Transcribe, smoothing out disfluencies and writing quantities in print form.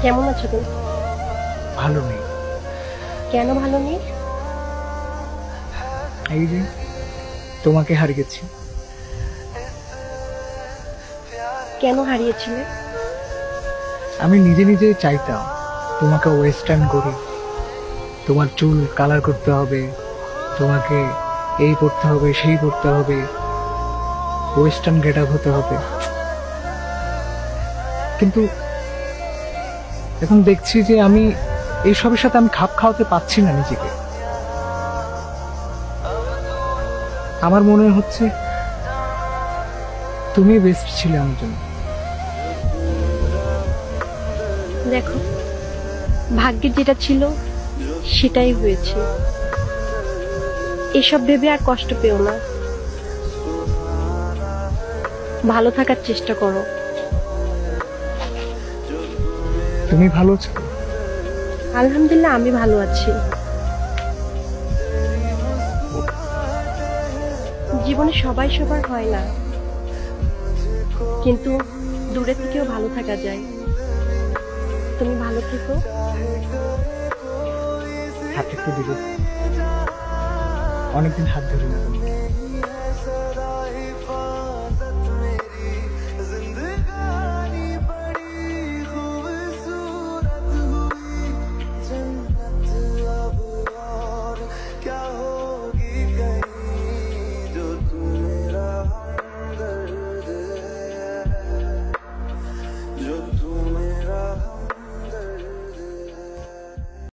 কেমন আছো তুমি? ভালো নেই। কেন ভালো নেই? এই যে তোমাকে হারিয়েছি। কেন হারিয়েছিলে? আমি নিজে নিজে চাইতাম তোমাকে ওয়েস্টার্ন করি, তোমার চুল কালার করতে হবে, তোমাকে এই করতে হবে সেই করতে হবে, ওয়েস্টার্ন গেট আপ হতে হবে। কিন্তু এখন দেখছি যে আমি এইসবের সাথে আমি খাপ খাওয়াতে পারছি না নিজেকে। আমার মনে হচ্ছে তুমি বেস্ট ছিলে আমার জন্য। দেখো, ভাগ্যে যেটা ছিল সেটাই হয়েছে। এসব ভেবে আর কষ্ট পেও না, ভালো থাকার চেষ্টা করো। তুমি ভালো আছো? আলহামদুলিল্লাহ, আমি ভালো আছি। জীবনে সবাই সবার হয় না, কিন্তু দূরে থেকেও ভালো থাকা যায়। তুমি ভালো থেকো। হাত একটু দিলে, অনেকদিন হাত ধরে না তুমি।